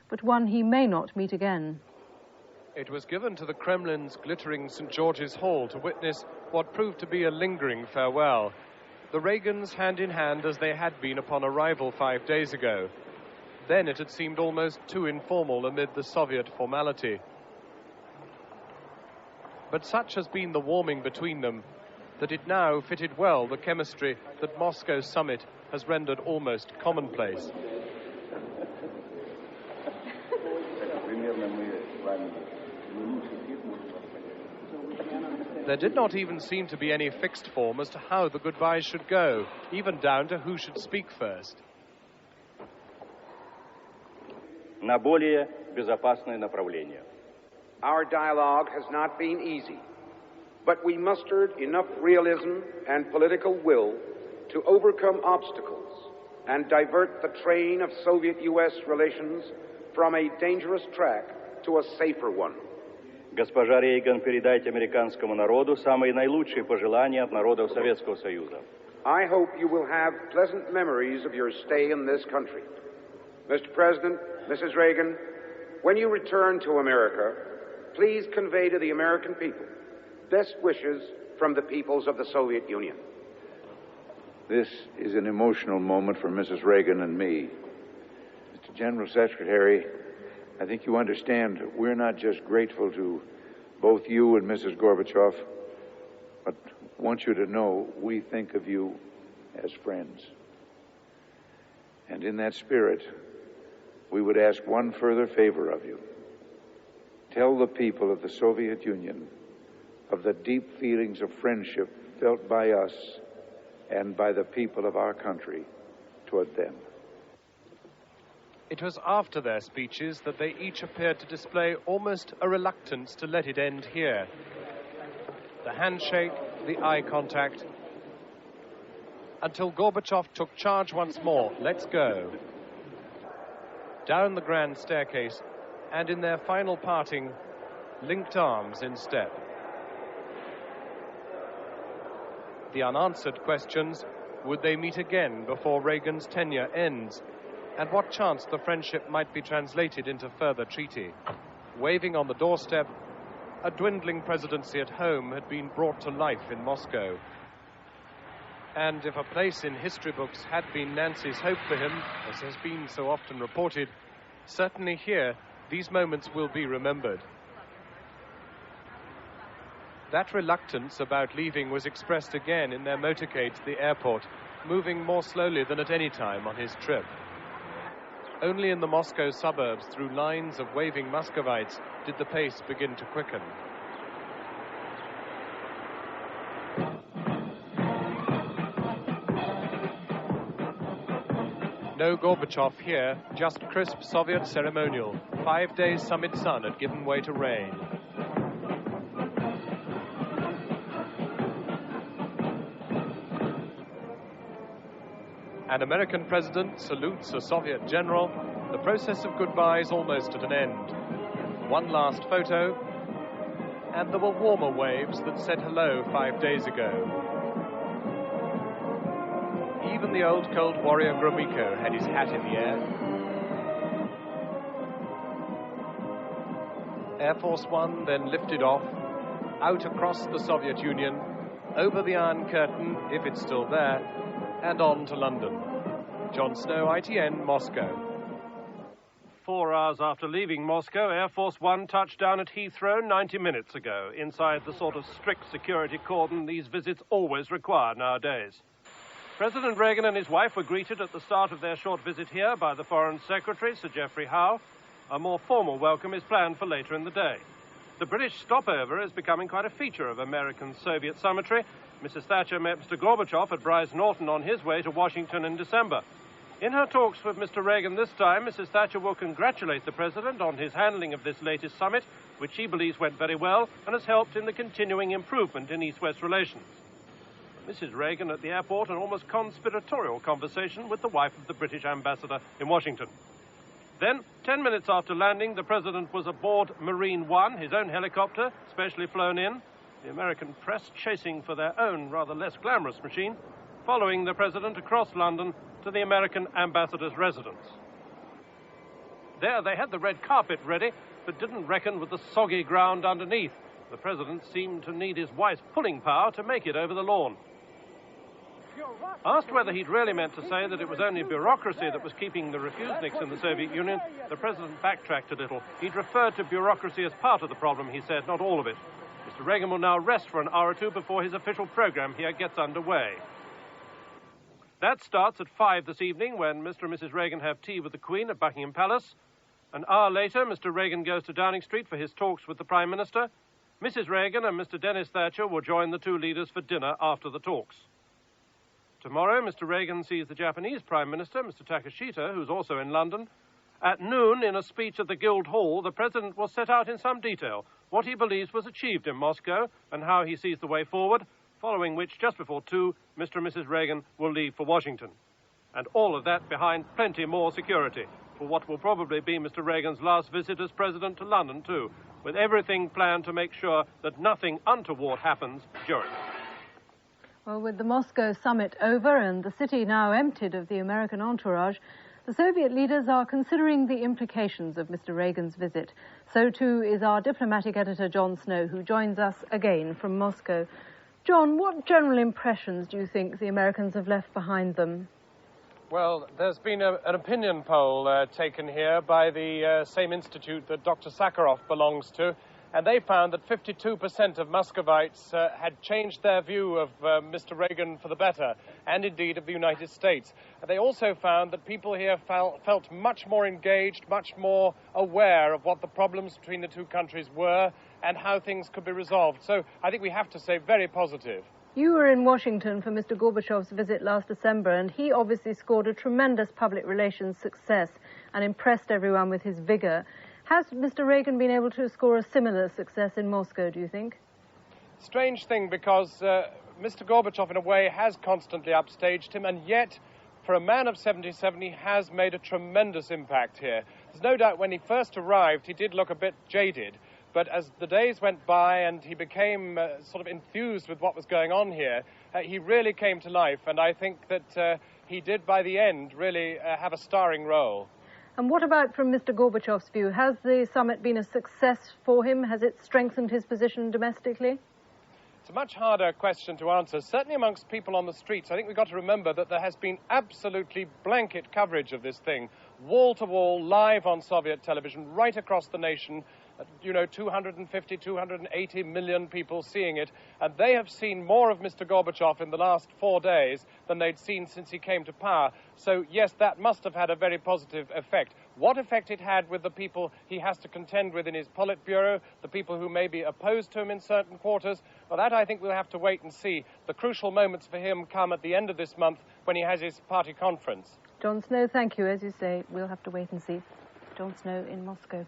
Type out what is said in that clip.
but one he may not meet again. It was given to the Kremlin's glittering St. George's Hall to witness what proved to be a lingering farewell. The Reagans hand in hand as they had been upon arrival 5 days ago. Then it had seemed almost too informal amid the Soviet formality. But such has been the warming between them that it now fitted well the chemistry that Moscow's summit has rendered almost commonplace. There did not even seem to be any fixed form as to how the goodbyes should go, even down to who should speak first. На более безопасное направление. Our dialogue has not been easy, but we mustered enough realism and political will to overcome obstacles and divert the train of Soviet-U.S. relations from a dangerous track to a safer one. Госпожа Рейган, передайте американскому народу самые наилучшие пожелания от народов Советского Союза. I hope you will have pleasant memories of your stay in this country. Mr. President, Mrs. Reagan, when you return to America, please convey to the American people best wishes from the peoples of the Soviet Union. This is an emotional moment for Mrs. Reagan and me. Mr. General Secretary, I think you understand we're not just grateful to both you and Mrs. Gorbachev, but want you to know we think of you as friends. And in that spirit, we would ask one further favor of you. Tell the people of the Soviet Union of the deep feelings of friendship felt by us and by the people of our country toward them. It was after their speeches that they each appeared to display almost a reluctance to let it end here. The handshake, the eye contact, until Gorbachev took charge once more. Let's go. Down the grand staircase, and in their final parting, linked arms in step. The unanswered questions, would they meet again before Reagan's tenure ends? And what chance the friendship might be translated into further treaty? Waving on the doorstep, a dwindling presidency at home had been brought to life in Moscow. And if a place in history books had been Nancy's hope for him, as has been so often reported, certainly here, these moments will be remembered. That reluctance about leaving was expressed again in their motorcade to the airport, moving more slowly than at any time on his trip. Only in the Moscow suburbs, through lines of waving Muscovites, did the pace begin to quicken. No Gorbachev here, just crisp Soviet ceremonial. 5 days summit sun had given way to rain. An American president salutes a Soviet general. The process of goodbye is almost at an end. One last photo, and there were warmer waves that said hello 5 days ago. Even the old cold warrior Gromyko had his hat in the air. Air Force One then lifted off, out across the Soviet Union, over the Iron Curtain, if it's still there, and on to London. Jon Snow, ITN, Moscow. 4 hours after leaving Moscow, Air Force One touched down at Heathrow 90 minutes ago, inside the sort of strict security cordon these visits always require nowadays. President Reagan and his wife were greeted at the start of their short visit here by the Foreign Secretary, Sir Geoffrey Howe. A more formal welcome is planned for later in the day. The British stopover is becoming quite a feature of American-Soviet summitry. Mrs. Thatcher met Mr. Gorbachev at Bryce Norton on his way to Washington in December. In her talks with Mr. Reagan this time, Mrs. Thatcher will congratulate the President on his handling of this latest summit, which she believes went very well and has helped in the continuing improvement in East-West relations. Mrs. Reagan at the airport, an almost conspiratorial conversation with the wife of the British ambassador in Washington. Then, 10 minutes after landing, the President was aboard Marine One, his own helicopter, specially flown in, the American press chasing for their own rather less glamorous machine, following the President across London to the American ambassador's residence. There they had the red carpet ready, but didn't reckon with the soggy ground underneath. The president seemed to need his wife's pulling power to make it over the lawn. Asked whether he'd really meant to say that it was only bureaucracy that was keeping the refuseniks in the Soviet Union, the president backtracked a little. He'd referred to bureaucracy as part of the problem, he said, not all of it. Mr. Reagan will now rest for an hour or two before his official program here gets underway. That starts at 5 this evening when Mr. and Mrs. Reagan have tea with the Queen at Buckingham Palace. An hour later, Mr. Reagan goes to Downing Street for his talks with the Prime Minister. Mrs. Reagan and Mr. Dennis Thatcher will join the two leaders for dinner after the talks. Tomorrow, Mr. Reagan sees the Japanese Prime Minister, Mr. Takeshita, who's also in London. At noon, in a speech at the Guildhall, the President will set out in some detail what he believes was achieved in Moscow and how he sees the way forward, following which, just before 2, Mr. and Mrs. Reagan will leave for Washington. And all of that behind plenty more security for what will probably be Mr. Reagan's last visit as President to London, too, with everything planned to make sure that nothing untoward happens during. Well, with the Moscow summit over and the city now emptied of the American entourage, the Soviet leaders are considering the implications of Mr. Reagan's visit. So too is our diplomatic editor, Jon Snow, who joins us again from Moscow. John, what general impressions do you think the Americans have left behind them? Well, there's been an opinion poll taken here by the same institute that Dr. Sakharov belongs to, and they found that 52% of Muscovites had changed their view of Mr. Reagan for the better, and indeed of the United States. They also found that people here felt much more engaged, much more aware of what the problems between the two countries were and how things could be resolved. So I think we have to say very positive. You were in Washington for Mr. Gorbachev's visit last December, and he obviously scored a tremendous public relations success and impressed everyone with his vigor. Has Mr. Reagan been able to score a similar success in Moscow, do you think? Strange thing, because Mr. Gorbachev, in a way, has constantly upstaged him, and yet, for a man of 77, he has made a tremendous impact here. There's no doubt when he first arrived, he did look a bit jaded, but as the days went by and he became sort of enthused with what was going on here, he really came to life, and I think that he did, by the end, really have a starring role. And what about from Mr. Gorbachev's view? Has the summit been a success for him? Has it strengthened his position domestically? It's a much harder question to answer. Certainly amongst people on the streets, I think we've got to remember that there has been absolutely blanket coverage of this thing, wall to wall, live on Soviet television, right across the nation. 250, 280 million people seeing it, and they have seen more of Mr. Gorbachev in the last 4 days than they'd seen since he came to power. So, yes, that must have had a very positive effect. What effect it had with the people he has to contend with in his Politburo, the people who may be opposed to him in certain quarters, well, that I think we'll have to wait and see. The crucial moments for him come at the end of this month when he has his party conference. Jon Snow, thank you. As you say, we'll have to wait and see. Jon Snow in Moscow.